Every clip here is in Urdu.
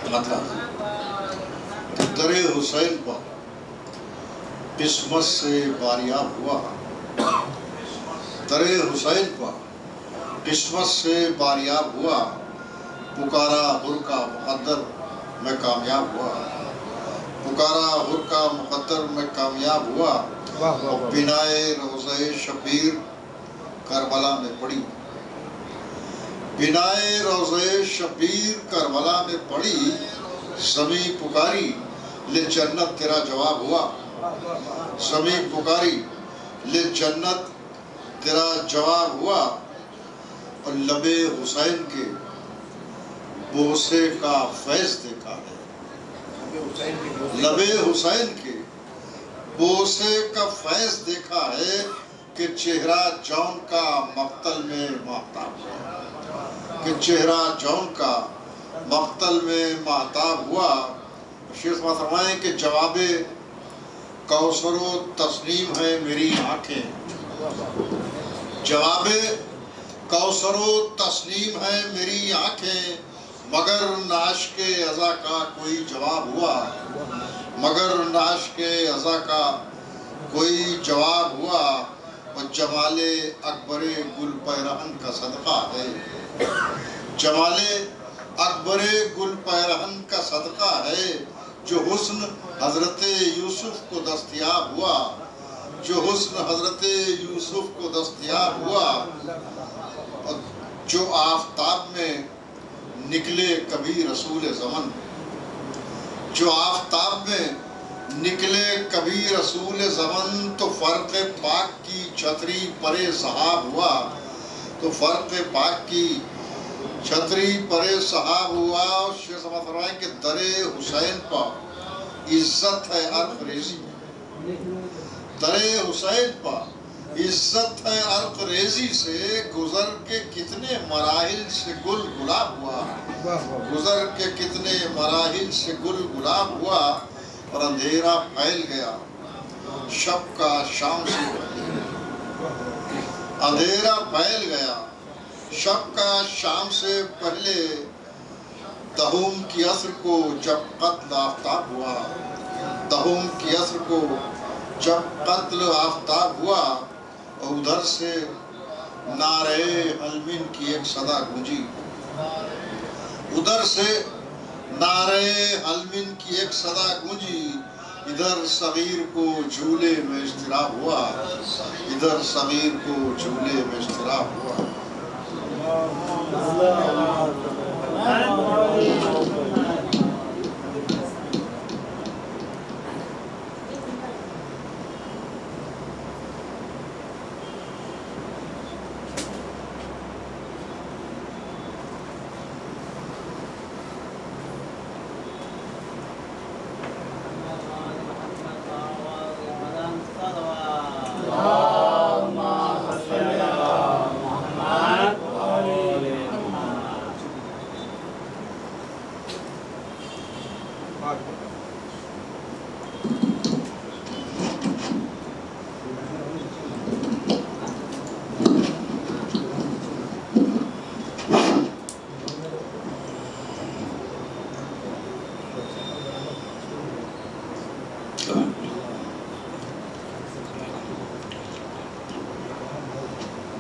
کہا تھا کہ در حسین پر قسمت سے باریاب ہوا، در حسین پر قسمت سے باریاب ہوا، پکارا حر کا مقدر میں کامیاب ہوا، پکارا حر کا مقدر میں کامیاب ہوا، اور بنائے روضہ شبیر کربلا میں پڑی، بنائے روضہ شبیر کربلا میں پڑی، زمیں پکاری للجنت تیرا جواب ہوا، زمیں پکاری للجنت تیرا جواب ہوا، اور لب حسین کے بوسے کا فیض دیکھا ہے، لب حسین کے بوسے کا فیض دیکھا ہے، کہ چہرہ جون کا مقتل میں مہتاب ہوا، کہ چہرہ جون کا مقتل میں مہتاب ہوا۔ شیخ فرمائیں کہ جواب کوثر و تسنیم ہے میری آنکھیں، جواب کوثر و تسنیم ہے میری آنکھیں، مگر عاشق ازا کا کوئی جواب ہوا، مگر عاشق ازا کا کوئی جواب ہوا، اور جمال اکبر گل پیرہن کا صدقہ ہے، جمال اکبر گل پیرہن کا صدقہ ہے، جو حسن حضرت یوسف کو دستیاب ہوا، جو حسن حضرت یوسف کو دستیاب ہوا، اور جو آفتاب میں نکلے کبھی رسول زمن، جو آفتاب میں نکلے کبھی رسول زمن، تو فرق پاک کی چھتری پرے صحاب ہوا، تو فرق پاک کی چھتری پرے صحاب ہوا۔ شیخ صاحب فرمائیں کہ در حسین پر عزت ہے عرق ریزی، در حسین پر عزت ہے عرق ریزی سے، گزر کے کتنے مراحل سے گل گلاب ہوا، گزر کے کتنے مراحل سے گل گلاب ہوا، اور اندھیرا پھیل گیا شب کا شام سے پہلے، اندھیرا پھیل گیا شب کا شام سے پہلے، دہوم کی عصر کو جب قتل آفتاب ہوا، دہوم کی عصر کو جب قتل آفتاب ہوا، اور ادھر سے نعرہ حلمین کی ایک صدا گونجی، ادھر سے نعرہ حلمین کی ایک صدا گونجی، ادھر صغیر کو جھولے میں اضطراب ہوا، ادھر صغیر کو جھولے میں اضطراب ہوا۔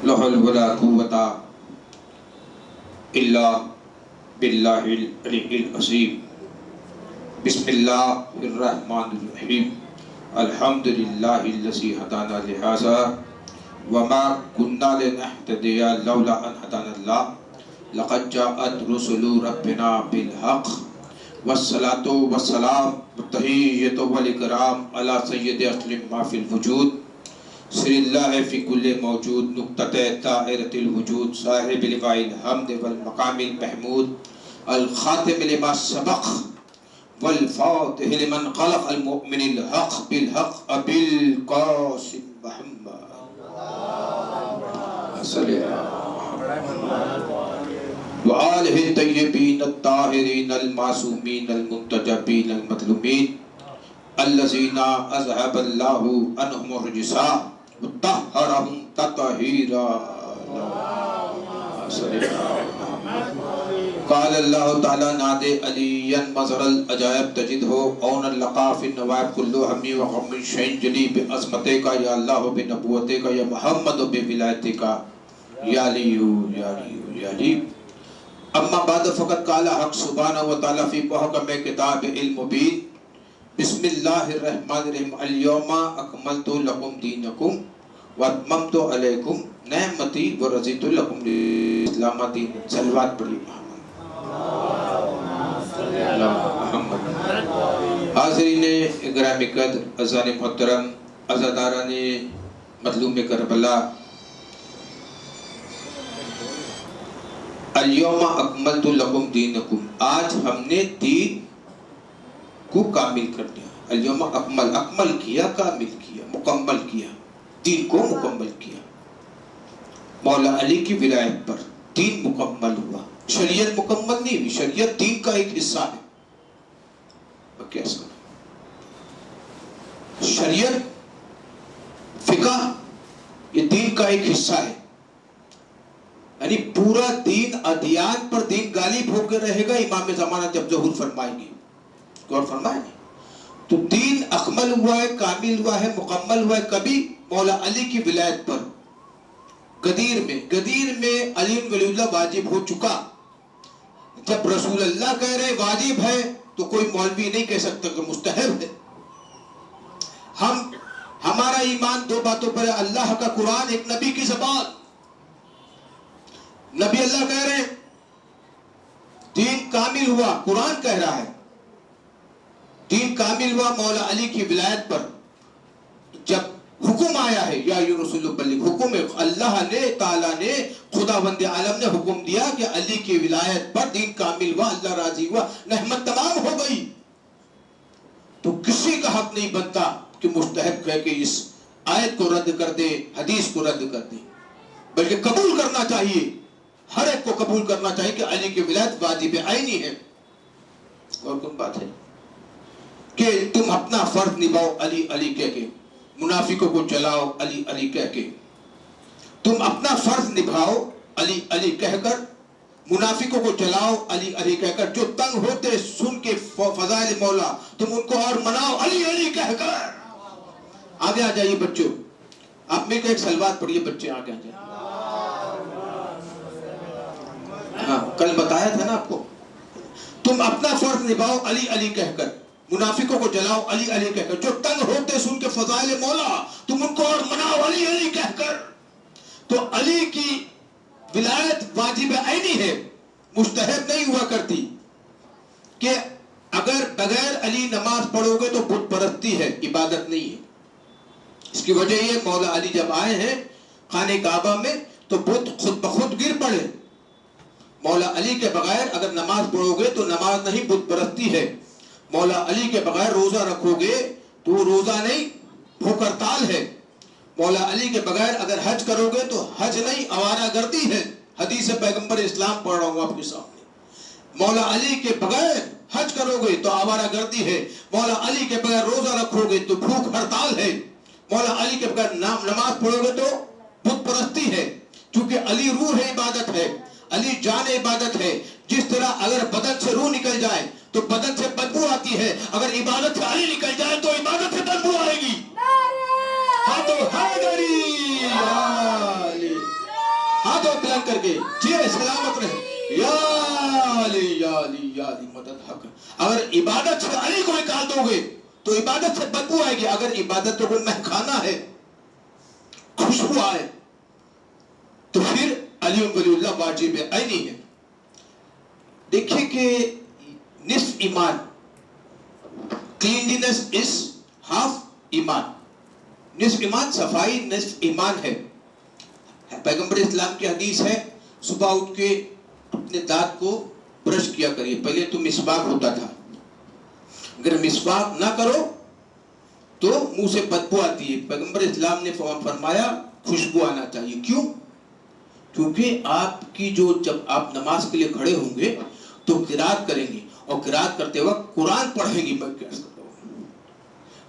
لا حول ولا قوة إلا بالله العلي العظيم بسم الله الرحمن الرحيم الحمد لله الذي هدانا لهذا وما كنا لنهتدي لولا أن هدانا الله لقد جاءت رسل ربنا بالحق والصلاة والسلام والتحية والإكرام على سيد أسلم ما في الوجود سر اللہ فی کل موجود نقطہ طائرۃ الوجود صاحب لواء الحمد والمقام المحمود الخاتم لما سبق والفاتح لمن خلق المؤمن الحق بالحق ابی القاسم محمد صلی اللہ وآلہ الطیبین الطاہرین المعصومین المنتجبین المظلومین الذین اذهب اللہ عنہم الرجس وطہرہم تطہیرا صلی قال اللہ تعالی نادے علی مظہر العجائب تجد ہو اون اللقاف النوائب کلو ہمی و غم شین جلی بعظمتے کا یا اللہ و بنبوتے کا یا محمد و بولایتے کا یا علیو یا علیو یا علیو اما بعد فقط قال حق سبحانہ و تعالی فی محکم کتاب علم مبین بسم اللہ الرحمن الرحیم اليوم اکملت لکم دینکم واتممت علیکم نعمتی ورضیت لکم الاسلام دین. صلوات پڑھی محمد. حاضرین گرامی قدر، عزیزان محترم، عزاداران مظلوم کربلا، الیوم اکملت لکم دینکم، آج ہم نے دین کو کامل کر دیا. الیوم اکمل کیا، کامل کیا، مکمل کیا، دین کو مکمل کیا. مولا علی کی ولایت پر دین مکمل ہوا. شریعت مکمل نہیں ہوئی، شریعت دین کا ایک حصہ ہے. شریعت فقہ یہ دین کا ایک حصہ ہے. یعنی پورا دین ادیان پر دین غالب ہو کے رہے گا امام زمانہ جب ظہور فرمائیں گے. غور فرمائیں گے تو دین اکمل ہوا ہے، کامل ہوا ہے، مکمل ہوا ہے کبھی مولا علی کی ولایت پر. غدیر میں علی ولی اللہ واجب ہو چکا. جب رسول اللہ کہہ رہے واجب ہے تو کوئی مولوی نہیں کہہ سکتا کہ مستحب ہے. ہمارا ایمان دو باتوں پر ہے: اللہ کا قرآن، ایک نبی کی زبان. نبی اللہ کہہ رہے دین کامل ہوا، قرآن کہہ رہا ہے دین کامل ہوا مولا علی کی ولایت پر. جب حکم آیا ہے یا ایھا الرسول بلغ، حکم ہے اللہ نے، تعالیٰ نے، خداوند عالم نے حکم دیا کہ علی کی ولایت پر دین کامل ہوا، اللہ راضی ہوا، نعمت تمام ہو گئی. تو کسی کا حق نہیں بنتا کہ مستحب کہہ کے اس آیت کو رد کر دے، حدیث کو رد کر دے، بلکہ قبول کرنا چاہیے. ہر ایک کو قبول کرنا چاہیے کہ علی کی ولایت واجب عینی ہے. اور کون بات ہے کہ تم اپنا فرض نبھاؤ علی علی کہہ کے، منافقوں کو جلاؤ علی علی کہہ کے. تم اپنا فرض نبھاؤ علی علی کہہ کر، منافقوں کو جلاؤ علی علی کہہ کر. جو تنگ ہوتے سن کے فضائل مولا تم ان کو اور مناؤ علی علی کہہ کر. آگے آ جائیے بچوں، آپ میں ایک سلوات پڑھیے بچے، آگے آ جائیے. ہاں کل بتایا تھا نا آپ کو. تم اپنا فرض نبھاؤ علی علی کہہ کر، منافقوں کو جلاؤ علی علی کہہ کر. جو تنگ ہوتے سن کے فضائل مولا تم ان کو اور مناؤ علی علی کہہ کر. تو علی کی ولایت واجب عینی ہے، مستحب نہیں ہوا کرتی. کہ اگر بغیر علی نماز پڑھو گے تو بت پرستی ہے، عبادت نہیں ہے. اس کی وجہ یہ مولا علی جب آئے ہیں خانہ کعبہ میں تو بت خود بخود گر پڑے. مولا علی کے بغیر اگر نماز پڑھو گے تو نماز نہیں، بت پرستی ہے. مولا علی کے بغیر روزہ رکھو گے تو روزہ نہیں، بھوک ہڑتال ہے. مولا علی کے بغیر اگر حج کرو گے تو حج نہیں، آوارہ گردی ہے. حدیث پیغمبر اسلام پڑھ رہا ہوں آپ کے سامنے. مولا علی کے بغیر حج کرو گے تو آوارہ گردی ہے. مولا علی کے بغیر روزہ رکھو گے تو بھوک ہڑتال ہے. مولا علی کے بغیر نماز پڑھو گے تو بت پرستی ہے. کیونکہ علی روح عبادت ہے، علی جان عبادت ہے. جس طرح اگر بدن سے روح نکل جائے تو بدن سے بدبو آتی ہے، اگر عبادت سے علی نکل جائے تو عبادت سے بدبو آئے گی. ہاتھوں ہاتھوں بلند کر کے جی سلامت رہے یا علی یا علی یا علی مدد حق. اگر عبادت سے علی کو نکال دو گے تو عبادت سے بدبو آئے گی. اگر عبادت کو مہکانا ہے، خوشبو آئے، تو پھر علی ولی اللہ واجب عینی ہے. دیکھیے کہ نصف ایمان، کلینلینس از ہاف ایمان. نصف ایمان صفائی نصف ایمان ہے. پیغمبر اسلام کی حدیث ہے صبح اٹھ کے اپنے دانت کو برش کیا کریے. پہلے تو مسواک ہوتا تھا، اگر مسواک نہ کرو تو منہ سے بدبو آتی ہے. پیغمبر اسلام نے فرمایا خوشبو آنا چاہیے. کیوں؟ کیونکہ آپ کی جب آپ نماز کے لیے کھڑے ہوں گے تو قرات کریں گے، اور قرات کرتے وقت قرآن پڑھیں گی.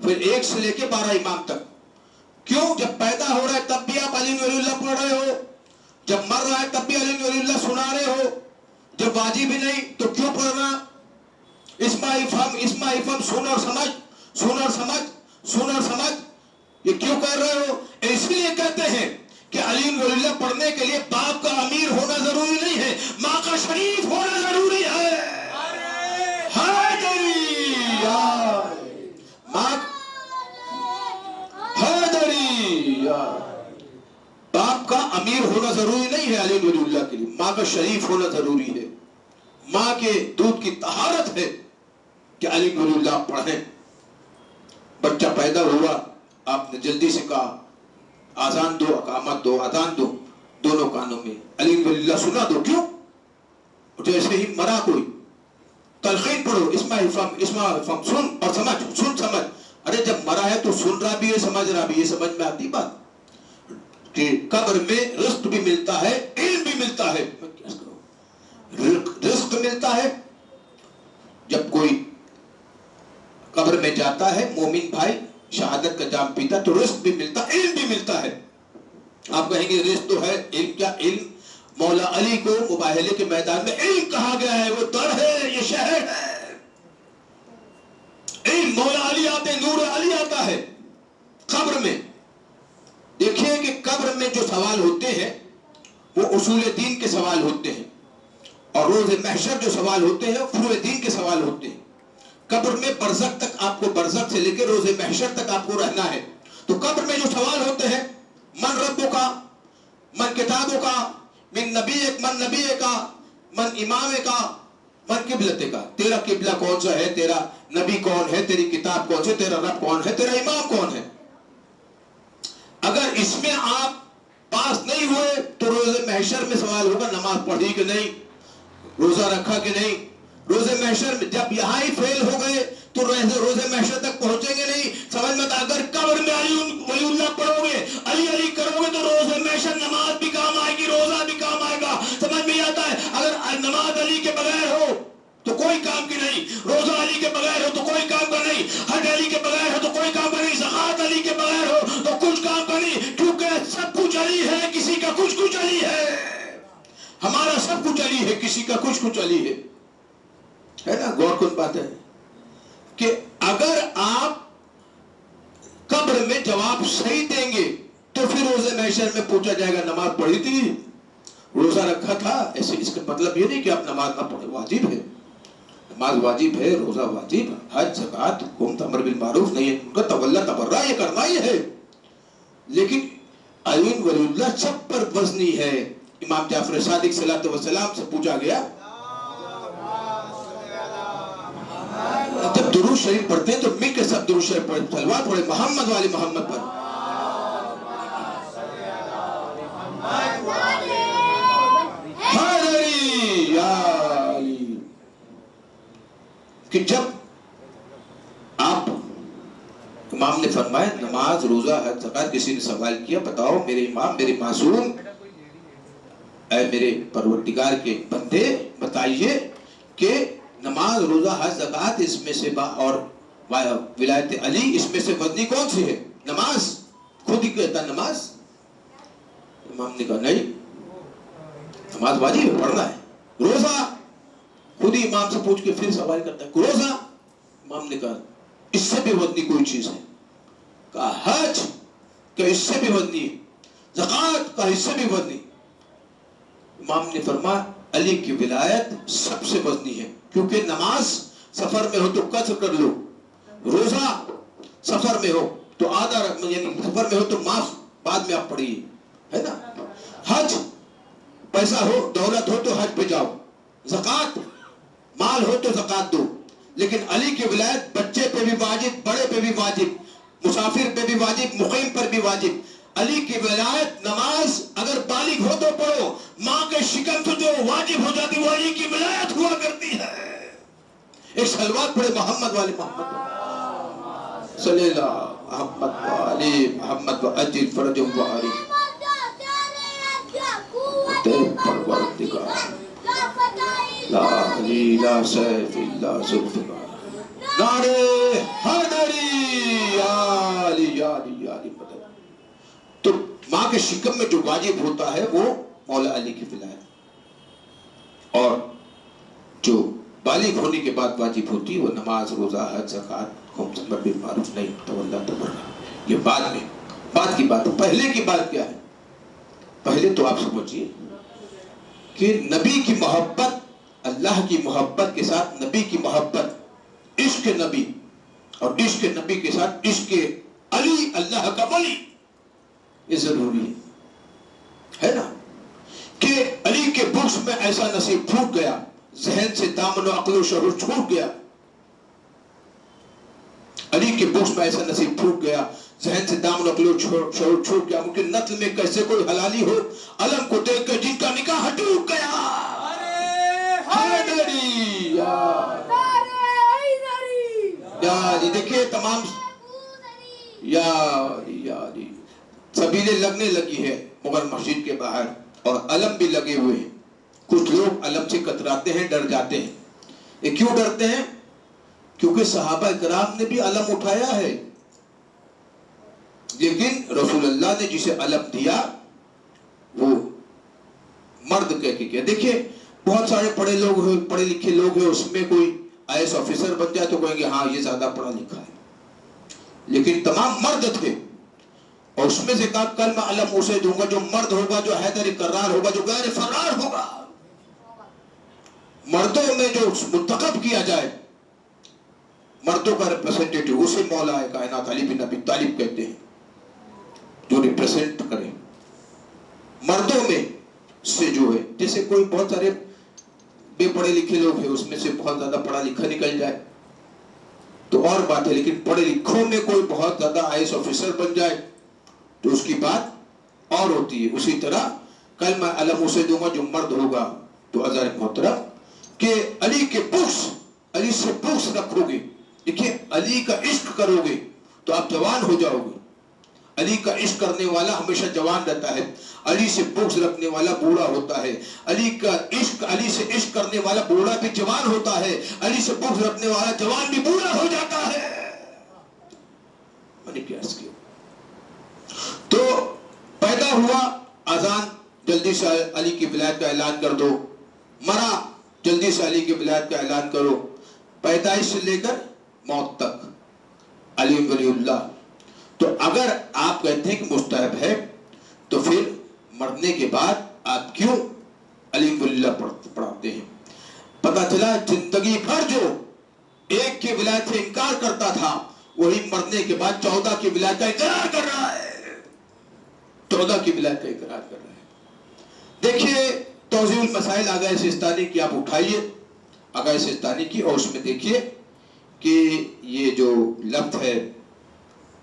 پھر 1 سے لے کے 12 امام تک. کیوں؟ جب پیدا ہو رہا ہے تب بھی آپ علی ولی اللہ پڑھ رہے ہو, جب مر رہا ہے تب بھی علی ولی اللہ سنا رہے ہو, جب واجب ہی نہیں تو کیوں پڑھنا؟ اسما افہم سن اور سمجھ یہ کیوں کر رہے ہو؟ اس لیے کہتے ہیں کہ علی ولی اللہ پڑھنے کے لیے باپ کا امیر ہونا ضروری نہیں ہے, ماں کا شریف ہونا ضروری ہے. باپ کا امیر ہونا ضروری نہیں ہے علی ولی اللہ کے لیے, ماں کا شریف ہونا ضروری ہے. ماں کے دودھ کی طہارت ہے کہ علی ولی اللہ پڑھیں. بچہ پیدا ہوا, آپ نے جلدی سے کہا آزان دو, اقامت دو, اذان دو, دونوں کانوں میں علی ولی اللہ سنا دو. کیوں؟ جیسے ہی مرا کوئی تلقین پڑھو, اسما افہم سن اور سمجھ. ارے جب مرا ہے تو سن رہا بھی ہے, سمجھ رہا بھی ہے. سمجھ میں آتی بات کہ قبر میں رزق بھی ملتا ہے, علم بھی ملتا ہے. رزق ملتا ہے جب کوئی قبر میں جاتا ہے مومن بھائی, شہادت کا جام پیتا, تو رزق بھی ملتا, علم بھی ملتا ہے. آپ کہیں گے رزق تو ہے, علم کیا؟ علم مولا علی کو مباہلے کے میدان میں علم کہا گیا ہے. وہ در ہے, یہ شہر ہے. علم مولا علی آتے, نور علی آتا ہے قبر میں. دیکھیں کہ قبر میں جو سوال ہوتے ہیں وہ اصول دین کے سوال ہوتے ہیں, اور روز محشر جو سوال ہوتے ہیں وہ فروع دین کے سوال ہوتے ہیں. قبر میں برزخ تک آپ کو, برزخ سے لے کے روز محشر تک آپ کو رہنا ہے. تو قبر میں جو سوال ہوتے ہیں, من ربوں کا, من کتابوں کا, من نبی کا, من امام کا, من قبلت کا. تیرا قبلہ کون سا ہے, تیرا نبی کون ہے, تیری کتاب کون سی, تیرا رب کون ہے, تیرا امام کون ہے. اگر اس میں آپ پاس نہیں ہوئے تو روز محشر میں سوال ہوگا نماز پڑھی کہ نہیں, روزہ رکھا کہ نہیں. روز محشر میں جب یہاں ہی فیل ہو گئے تو روز محشر تک پہنچیں گے نہیں. سمجھ میں, اگر قبر میں علی ولی اللہ پڑھو گے, علی کرو گے, تو روز محشر نماز بھی کام آئے گی, روزہ بھی کام آئے گا. سمجھ میں آتا ہے؟ اگر نماز علی کے بغیر ہو تو کوئی کام کی نہیں, روزہ علی کے بغیر ہو تو کوئی کام کا نہیں, حج علی کے بغیر ہو تو کوئی کام کا نہیں, زکات علی کے بغیر ہو تو کچھ کام کا نہیں. کیونکہ سب کچھ علی ہے, کسی کا کچھ علی ہے. ہمارا سب کچھ علی ہے, کسی کا کچھ علی ہے. ہے نا؟ غور کن بات ہے کہ اگر آپ قبر میں جواب صحیح دیں گے تو پھر روز محشر میں پوچھا جائے گا نماز پڑھی تھی, روزہ رکھا تھا. ایسے اس کا مطلب یہ نہیں کہ آپ نماز نہ پڑھیں, واجب ہے, نماز واجب ہے, روزہ واجب, حج زکات حکم امر بالمعروف نہیں ہے, ان کا تولا تبرع یہ کرنا ہی ہے. لیکن علی ولی اللہ سب پر وزنی ہے. امام جعفر صادق صلی اللہ علیہ وسلم سے پوچھا گیا, جب درود شریف پڑھتے ہیں تو مل کے سب درود شریف پڑھیں, صلوات پڑھیں محمد والے محمد پر. کہ جب آپ, امام نے فرمایا نماز روزہ حج زکات, کسی نے سوال کیا بتاؤ میرے امام, میرے معصوم, اے میرے پروردگار کے بندے بتائیے کہ نماز روزہ حج زکات اس میں سے اور ولایت علی اس میں سے وزنی کون سی ہے؟ نماز. خود ہی کہتا نماز. امام نے کہا نہیں, نماز واجب ہے, پڑھنا ہے. روزہ, خود ہی امام سے پوچھ کے پھر سوال کرتا ہے روزہ. امام نے کہا اس سے بھی وزنی کوئی چیز ہے. کہا حج, کہ اس سے بھی وزنی ہے. زکات, کا اس سے بھی وزنی. امام نے فرمایا علی کی ولایت سب سے وزنی ہے, کیونکہ نماز سفر میں ہو تو قصر کر لو, روزہ سفر میں ہو تو آدھا, یعنی سفر میں ہو تو معاف بعد میں آپ پڑھیے, ہے نا. حج, پیسہ ہو دولت ہو تو حج پہ جاؤ, زکات مال ہو تو زکات دو. لیکن علی کی ولایت بچے پہ بھی واجب, بڑے پہ بھی واجب, مسافر پہ بھی واجب, مقیم پر بھی واجب. علی کی ولایت نماز اگر بالغ ہو تو پڑھو, ماں کے شکم سے جو واجب ہو جاتی وہ علی کی ولایت ہوا کرتی ہے. ایک صلوات پڑھے محمد والے محمد صلی اللہ محمد والے محمد وعجل فرجهم وعارف پروردگار لا علی لا سیف اللہ ذوالفقار. نعرہ حیدر حیدری یا علی یا علی یا علی مدد. تو ماں کے شکم میں جو واجب ہوتا ہے وہ مولا علی کی ولایت، اور جو بالغ ہونے کے بعد واجب ہوتی ہے وہ نماز، روزہ، حج، زکوٰۃ، امر بالمعروف نہی تولا تبرع. یہ بعد میں، بعد کی بات ہے. پہلے کی بات کیا ہے؟ پہلے تو آپ سمجھیے کہ نبی کی محبت، اللہ کی محبت کے ساتھ نبی کی محبت، عشق نبی، اور عشق نبی کے ساتھ عشق علی اللہ کا ولی، یہ ضروری ہے نا. کہ علی کے بغض میں ایسا نصیب پھوٹ گیا، ذہن سے دامن و عقل و شعور چھوٹ گیا. علی کے بغض میں ایسا نصیب پھوٹ گیا، ذہن سے دامن و عقل و شعور چھوٹ گیا. ممکن نسل میں کیسے کوئی حلالی ہو، علم کو دیکھ کر جن کا نکاح ٹوٹ گیا. حیدری یا دیکھیے تمام یا سبیلیں لگنے لگی ہے مغل مسجد کے باہر، اور علم بھی لگے ہوئے ہیں. کچھ لوگ علم سے کتراتے ہیں، ڈر جاتے ہیں. یہ کیوں ڈرتے ہیں؟ کیونکہ صحابہ کرام نے بھی علم اٹھایا ہے، لیکن رسول اللہ نے جسے علم دیا وہ مرد کہہ کے کیا. دیکھیے بہت سارے پڑھے لکھے لوگ ہیں، اس میں کوئی IAS آفیسر بن جائے تو کہیں گے ہاں یہ زیادہ پڑھا لکھا ہے، لیکن تمام مرد تھے. اور اس میں سے کہا کل میں علم اسے دوں گا جو مرد ہوگا، جو حیدر کرار ہوگا، جو غیر فرار ہوگا. مردوں میں جو منتخب کیا جائے، مردوں کا ریپرزینٹیٹیو، اسے مولا کائنات علی بن ابی طالب کہتے ہیں، جو ریپرزینٹ کرے مردوں میں سے جو ہے. جیسے کوئی بہت سارے بے پڑھے لکھے لوگ ہیں، اس میں سے بہت زیادہ پڑھا لکھا نکل جائے تو اور بات ہے، لیکن پڑھے لکھوں میں کوئی بہت زیادہ IAS آفیسر بن جائے تو اس کی بات اور ہوتی ہے. اسی طرح کل میں علم اسے دوں گا جو مرد ہوگا. تو عزیز محترم کہ علی کے بغض، علی سے بغض رکھو گے. دیکھیے علی کا عشق کرو گے تو آپ جوان ہو جاؤ گے. علی کا عشق کرنے والا ہمیشہ جوان رہتا ہے. علی سے بغض رکھنے والا بوڑھا ہوتا ہے. علی سے عشق کرنے والا بوڑھا بھی جوان ہوتا ہے. علی سے بغض رکھنے والا جوان بھی بوڑھا ہو جاتا ہے. میں نے کیا عرض کیا؟ تو پیدا ہوا، اذان جلدی سے علی کی ولایت کا اعلان کر دو. مرا، جلدی سے علی کی ولایت کا اعلان کرو. پیدائش سے لے کر موت تک علی ولی اللہ. تو اگر آپ کہتے ہیں کہ مستحب ہے تو پھر مرنے کے بعد آپ کیوں علی ولی اللہ پڑھاتے ہیں؟ پتہ چلا زندگی بھر جو ایک کی ولایت سے انکار کرتا تھا وہی مرنے کے بعد 14 کی ولایت کا اقرار کر رہا ہے. 14 کی ولایت کا اقرار کر رہا ہے. دیکھیے توضیح المسائل آغا سستانی کی آپ اٹھائیے، آغا سستانی کی، اور اس میں دیکھیے کہ یہ جو لفظ ہے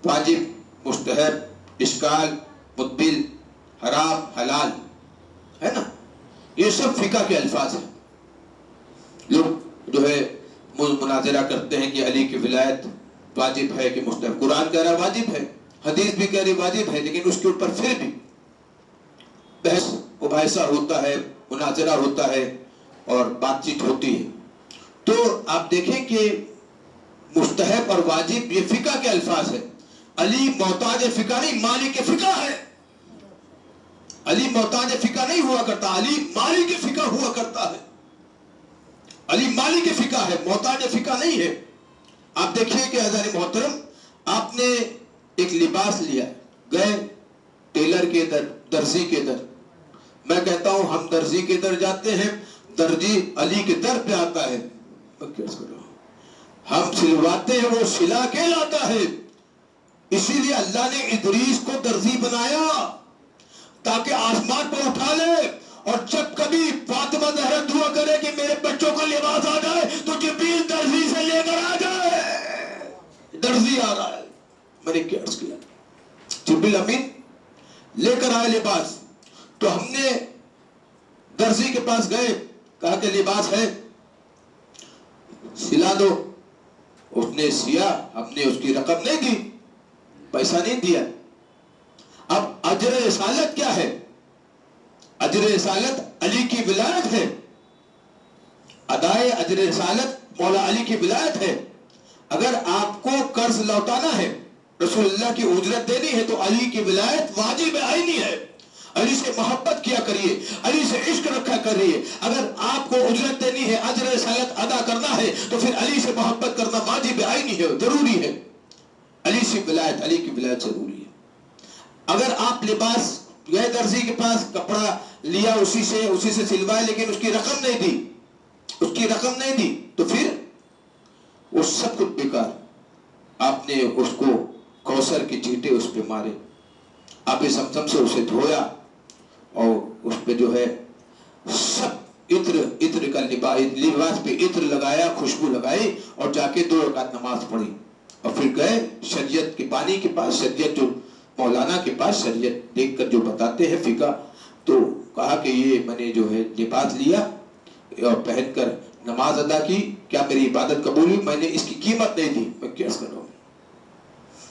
واجب، مستحب، اشکال، مدبل، حرام، حلال، ہے نا، یہ سب فقہ کے الفاظ ہیں. لوگ جو ہے مناظرہ کرتے ہیں کہ علی کی ولایت واجب ہے کہ مستحب. قرآن کہہ رہا واجب ہے، حدیث بھی کہہ رہی واجب ہے، لیکن اس کے اوپر پھر بھی بحث مباحثہ ہوتا ہے، مناظرہ ہوتا ہے اور بات چیت ہوتی ہے. تو آپ دیکھیں کہ مستحب اور واجب یہ فقہ کے الفاظ ہیں. علی محتاج فقہ نہیں، مالک فقہ ہے. علی محتاج فقہ نہیں ہوا کرتا، علی مالک فقہ ہوا کرتا ہے. علی مالک فقہ ہے، محتاج فقہ نہیں ہے. آپ دیکھیے کہ حضرت محترم آپ نے ایک لباس لیا، گئے ٹیلر کے در، درزی کے در. میں کہتا ہوں ہم درزی کے در جاتے ہیں، درزی علی کے در پہ آتا ہے. ہم سلواتے ہیں، وہ سلا کے لاتا ہے. اسی لیے اللہ نے ادریس کو درزی بنایا تاکہ آسمان پر اٹھا لے، اور جب کبھی فاطمہ زہرا دعا کرے کہ میرے بچوں کا لباس آ جائے تو جبریل درزی سے لے کر آ جائے. درزی آ رہا ہے. میں نے کیا عرض کیا؟ جبریل امین لے کر آئے لباس. تو ہم نے درزی کے پاس گئے، کہا کہ لباس ہے سلا دو. اس نے سیا، ہم نے اس کی رقم نہیں دی، پیسہ نہیں دیا. اب اجر رسالت کیا ہے؟ اجر رسالت علی کی ولایت ہے. ادائے اجر رسالت مولا علی کی ولایت ہے. اگر آپ کو قرض لوٹانا ہے، رسول اللہ کی اجرت دینی ہے، تو علی کی ولایت واجب عینی ہے. علی سے محبت کیا کریے، علی سے عشق رکھا کریے. اگر آپ کو اجرت دینی ہے، اجر رسالت ادا کرنا ہے، تو پھر علی سے محبت کرنا واجب عینی ہے، ضروری ہے. علی سے ولایت، علی کی ولایت ضروری ہے. اگر آپ لباس گئے درزی کے پاس، کپڑا لیا اسی سے سلوائے، لیکن اس کی رقم نہیں دی، تو پھر وہ سب کچھ بیکار. آپ نے اس کو کوثر کے چیٹے اس پہ مارے، آپ زمزم سے اسے دھویا، اور اس پہ جو ہے سب عطر کا لباس پہ عطر لگایا، خوشبو لگائی، اور جا کے 2 رکعت نماز پڑھی. اور پھر گئے شریعت کے بانی کے پاس، شریعت جو مولانا کے پاس، شریعت دیکھ کر جو بتاتے ہیں فقہ، تو کہا کہ یہ میں نے جو ہے لباس لیا اور پہن کر نماز ادا کی، کیا میری عبادت قبول ہوئی؟ میں نے اس کی قیمت نہیں دی. میں کیا کر رہا ہوں؟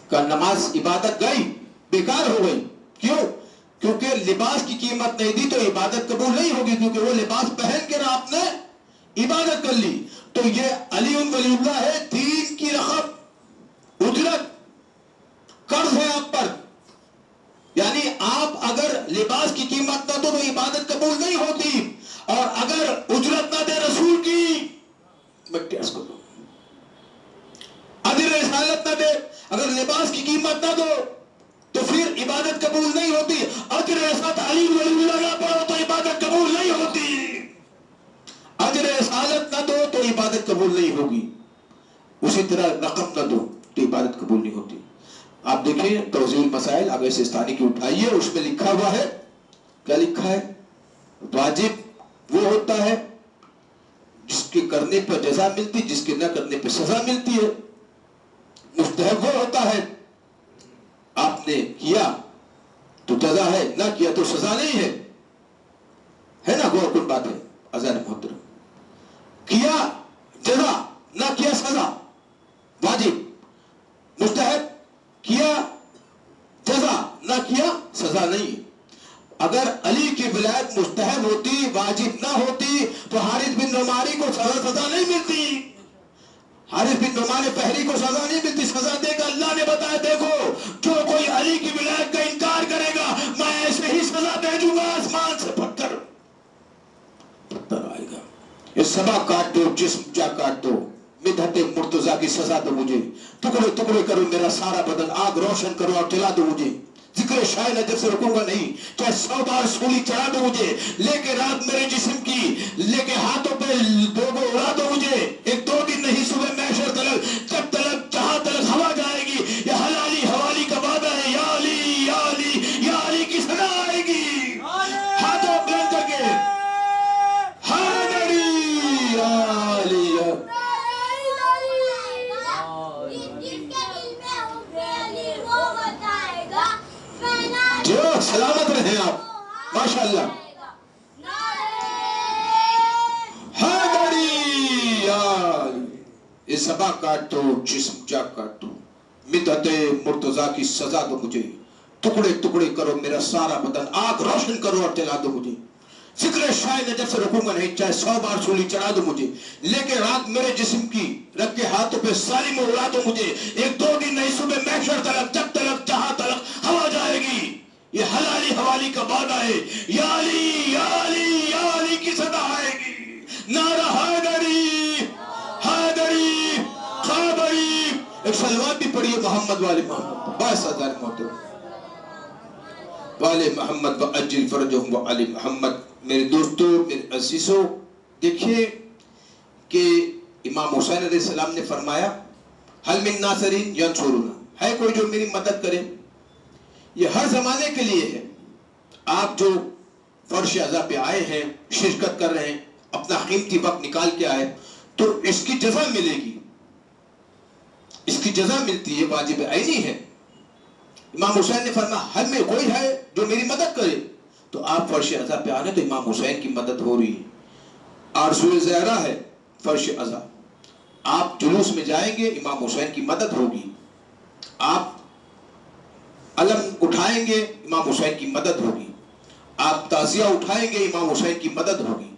کہ نماز عبادت گئی، بیکار ہو گئی. کیوں؟ کیونکہ لباس کی قیمت نہیں دی تو عبادت قبول نہیں ہوگی، کیونکہ وہ لباس پہن کر آپ نے عبادت کر لی. تو یہ علی ولی اللہ ہے، دین کی رقم، اجرت، قرض ہے آپ پر. یعنی آپ اگر لباس کی قیمت نہ دو تو عبادت قبول نہیں ہوتی، اور اگر اجرت نہ دے رسول کی، میں کیس کو دوں، اجر رسالت نہ دے، اگر لباس کی قیمت نہ دو تو پھر عبادت قبول نہیں ہوتی. اجر رسالت علی ولی اللہ نہ پڑھو تو عبادت قبول نہیں ہوتی. اجر رسالت نہ دو تو عبادت قبول نہیں ہوگی. اسی طرح رقم نہ دو تو عبادت قبول نہیں ہوتی. آپ دیکھیں توضیح المسائل آگے سستانی کی اٹھائیے، اس میں لکھا ہوا ہے، کیا لکھا ہے؟ واجب وہ ہوتا ہے جس کے کرنے پر جزا ملتی، جس کے نہ کرنے پر سزا ملتی ہے. مستحب وہ ہوتا ہے آپ نے کیا تو جزا ہے، نہ کیا تو سزا نہیں ہے. ہے نا؟ غور کن بات ہے عزیزان محترم. کیا جزا، نہ کیا سزا. واجب، مستحب، کیا جزا، نہ کیا سزا نہیں. اگر علی کی ولایت مستحب ہوتی، واجب نہ ہوتی، تو حارث بن نعمان کو سزا نہیں ملتی. حارث بن نعمان پہری کو سزا نہیں ملتی. سزا دے گا اللہ نے بتایا، دیکھو جو کوئی علی کی ولایت کا انکار کرے گا میں ایسے ہی سزا بھیجوں گا، آسمان سے پتھر آئے گا. یہ سبا کاٹ دو، جسم جا کاٹ دو، مدحت مرتضیٰ کی سزا دو مجھے، ٹکڑے ٹکڑے کرو میرا سارا بدن، آگ روشن کرو اور جلا دو مجھے. ذکر شاہ نجف سے رکوں گا نہیں، چاہے 100 بار سولی چڑھا دو مجھے، لے کے رات میرے جسم کی، لے کے ہاتھوں پہ ڈوبو اڑا دو مجھے. 1-2 دن نہیں، صبح محشر تلک، جب تلک جہاں تلک ہوا جائے گی. یہ حلالی حوالی کا وعدہ ہے. یا علی یا علی یا علی کی صدا آئے گی. ہاتھوں بلند کر کے حیدری یا علی یا جو سلامت رہیں آپ، ماشاءاللہ. حیدری یا علی. یہ سبا کاٹ دو، جسم جا کاٹ دو، مدحت مرتضیٰ کی سزا دو مجھے، ٹکڑے ٹکڑے کرو میرا سارا بدن، آگ روشن کرو اور جلا دو مجھے. ذکر شاہ نجف سے رکوں گا نہیں، چاہے 100 بار سولی چڑھا دو مجھے، لے کے رات میرے جسم کی، رکھ کے ہاتھوں پہ ساری میں اڑا دو مجھے. 1-2 دن نہیں، صبح محشر تلک، جب تلک جہاں تلک ہوا جائے گی. یہ حلالی حوالی کا وعدہ ہے. یا علی یا علی یا علی کی صدا آئے گی. نعرہ حیدری حیدری خیبری. ایک صلوات بھی پڑھیے محمد والے محمد. بس ہزار محترم والے محمد وعجل فرجہم وعلی محمد. میرے دوستو، میرے عزیزو، دیکھیے کہ امام حسین علیہ السلام نے فرمایا حل من ناصرین ینصرون، ہے کوئی جو میری مدد کرے. یہ ہر زمانے کے لیے ہے. آپ جو فرش عزا پہ آئے ہیں، شرکت کر رہے ہیں، اپنا قیمتی وقت نکال کے آئے، تو اس کی جزا ملے گی، اس کی جزا ملتی ہے، واجب عینی ہے. امام حسین نے فرمایا حل میں کوئی ہے جو میری مدد کرے. تو آپ فرش عزا پہ آ رہے تو امام حسین کی مدد ہو رہی ہے. آرزو زہرا ہے فرش عزا، آپ جلوس میں جائیں گے امام حسین کی مدد ہوگی. آپ علم اٹھائیں گے امام حسین کی مدد ہوگی. آپ تعزیہ اٹھائیں گے امام حسین کی مدد ہوگی.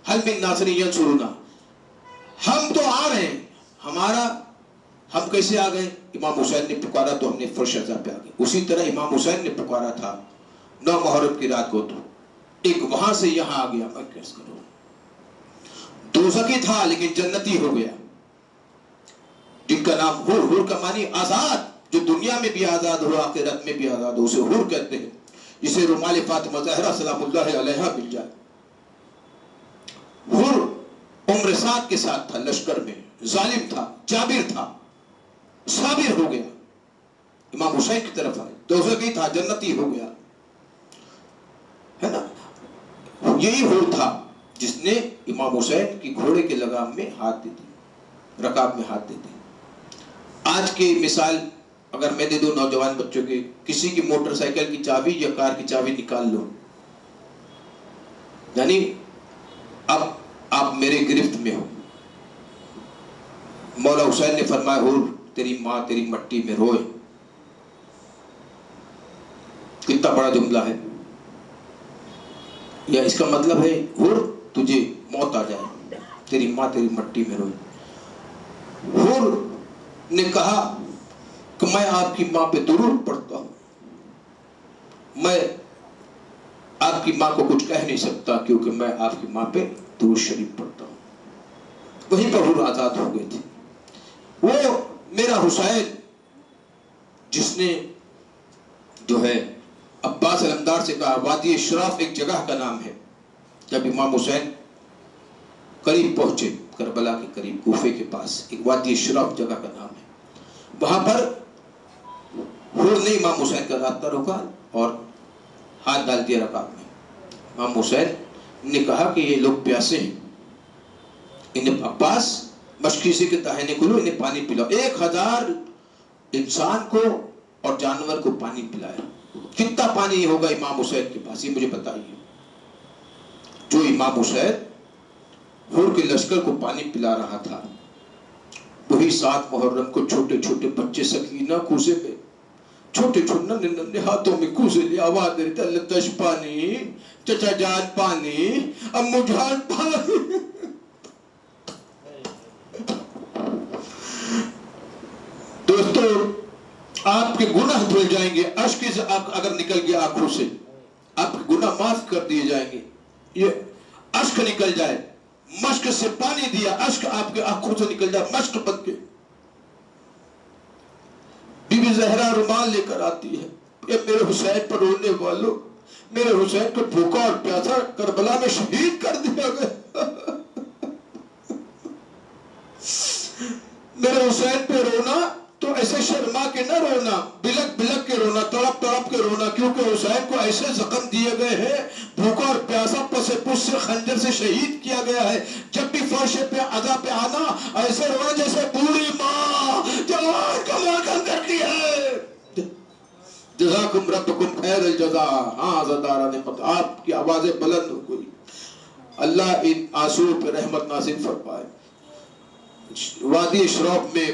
حل من ناصرین ینصرون. ہم تو آ رہے ہیں، ہمارا ہم کیسے آ گئے؟ امام حسین نے پکارا تو ہم نے فرش ازا پہ آ گئے. اسی طرح امام حسین نے پکارا تھا 9 محرم کی رات کو تو ایک وہاں سے یہاں آ گیا. میں کیسے کروں؟ دوزخی تھا لیکن جنتی ہو گیا، جن کا نام حور. حور کا معنی آزاد، جو دنیا میں بھی آزاد ہو آخرت میں بھی آزاد ہو، اسے حور کہتے ہیں. جسے رومال فاطمہ زہرا سلام اللہ علیہا مل جائے. حور عمر سعد کے ساتھ تھا لشکر میں، ظالم تھا، جابر تھا، صابر ہو گیا، امام حسین کی طرف آئے. دوزخی تھا، جنتی ہو گیا، ہے نا. یہی حور تھا جس نے امام حسین کی گھوڑے کے لگام میں ہاتھ دے دی، رکاب میں ہاتھ دے دی. آج کی مثال اگر میں دے دوں نوجوان بچوں کی، کسی کی موٹر سائیکل کی چابی یا کار کی چابی نکال لو، یعنی اب آپ میرے گرفت میں ہو. مولا حسین نے فرمایا حور تیری ماں تیری مٹی میں روئے. کتنا بڑا جملہ ہے. یا اس کا مطلب ہے حور تجھے موت آ جائے، تیری ماں تیری مٹی میں روئے. حور نے کہا کہ میں آپ کی ماں پہ درود پڑھتا ہوں، میں آپ کی ماں کو کچھ کہہ نہیں سکتا کیونکہ میں آپ کی ماں پہ درود شریف پڑھتا ہوں. وہیں پر حور آزاد ہو گئے تھے. وہ میرا حسین جس نے جو ہے عباس علمدار سے کہا، وادی اشراف ایک جگہ کا نام ہے. جب امام حسین قریب پہنچے، کربلا کے قریب کوفے کے پاس ایک وادی اشراف جگہ کا نام ہے، وہاں پر حور نے امام حسین کا راستہ روکا اور ہاتھ ڈال دیا رکاب میں. امام حسین نے کہا کہ یہ لوگ پیاسے ہیں، انہیں عباس مشکیزے کے داہنے کھلو، انہیں پانی پلاؤ. 1000 انسان کو اور جانور کو پانی پلایا. کتنا پانی ہوگا امام حسین کے پاس، یہ مجھے بتائیے. جو امام حسین حور کے لشکر کو پانی پلا رہا تھا، وہی 7 محرم کو چھوٹے چھوٹے بچے سکینہ کوزے میں چھوٹے چھوٹے ننھے ہاتھوں میں کوزے لے آواز دے رہے تھے، اللہ تش پانی، چچا جان پانی، امو جان پانی. دوستو آپ کے گناہ دھل جائیں گے، اشک سے اگر نکل گیا آنکھوں سے آپ کے گناہ معاف کر دیے جائیں گے. یہ اشک نکل جائے، مشک سے پانی دیا، اشک آپ کے آنکھوں سے نکل جائے، مشک بن کے. بی بی زہرا رومال لے کر آتی ہے، یہ میرے حسین پر رونے والوں، میرے حسین کو بھوکا اور پیاسا کربلا میں شہید کر دیا گیا. میرے حسین پہ رونا تو ایسے شرما کے نہ رونا، بلک بلک کے رونا، تڑپ تڑپ کے رونا، کیونکہ حسین کو ایسے زخم دیے گئے ہیں، بھوکا اور پیاسا پس پس سے خنجر سے شہید کیا گیا ہے. جب بھی فرش پہ عزا پہ آنا ایسے رونا جیسے بوڑھی ماں جوان کا ماتم کرتی ہے. جزاکم ربکم خیر الجزا. ہاں عزادارہ نے پتہ، آپ کی آوازیں بلند ہو گئی. اللہ ان آنسوؤں پہ رحمت نازل فرمائے. وادی اشراف میں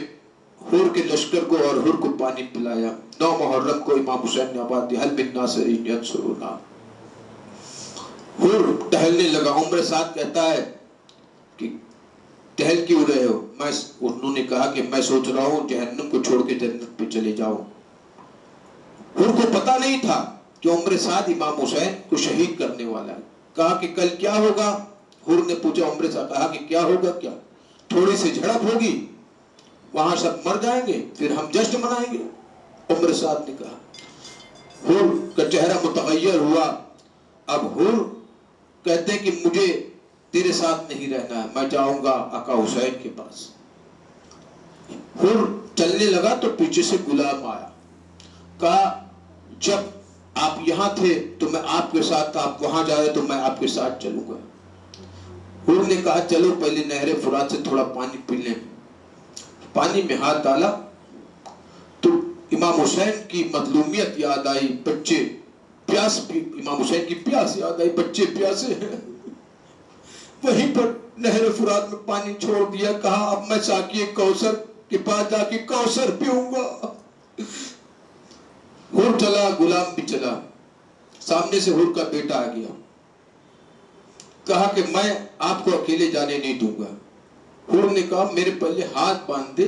حور کے لشکر کو اور حور کو پانی پلایا. 9 محرم کو امام حسین نے آواز دی، حل من ناصرین ینصرونا. حور ٹہلنے لگا. عمر سعد کہتا ہے کہ ٹہل کیوں رہے ہو؟ انہوں نے کہا کہ میں سوچ رہا ہوں جہنم کو چھوڑ کے جنت پہ چلے جاؤں. حور کو پتا نہیں تھا کہ عمر سعد امام حسین کو شہید کرنے والا ہے. کہا کہ کل کیا ہوگا؟ حور نے پوچھا عمر سعد، کہا کہ کیا ہوگا؟ کیا تھوڑی سی جھڑپ ہوگی، وہاں سب مر جائیں گے، پھر ہم جشن منائیں گے. عمر سعد نے کہا. حور کا چہرہ متغیر ہوا. اب حور کہتے کہ مجھے تیرے ساتھ نہیں رہنا ہے، میں جاؤں گا آقا حسین کے پاس. حور چلنے لگا تو پیچھے سے غلام آیا. کہا جب آپ یہاں تھے تو میں آپ کے ساتھ تھا، آپ وہاں جا رہے تو میں آپ کے ساتھ چلوں گا. حور نے کہا چلو پہلے نہر فرات سے تھوڑا پانی پی لیں. پانی میں ہاتھ ڈالا تو امام حسین کی مظلومیت یاد آئی. بچے پیاس، امام حسین کی پیاس یاد آئی، بچے پیاسے ہیں. وہیں پر نہر فرات میں پانی چھوڑ دیا. کہا اب میں ساقی کوثر کے پاس جا کے کوثر پیوں گا. حور چلا، غلام بھی چلا. سامنے سے حور کا بیٹا آ گیا. کہا کہ میں آپ کو اکیلے جانے نہیں دوں گا. حور نے کہا میرے پہلے ہاتھ باندھ دے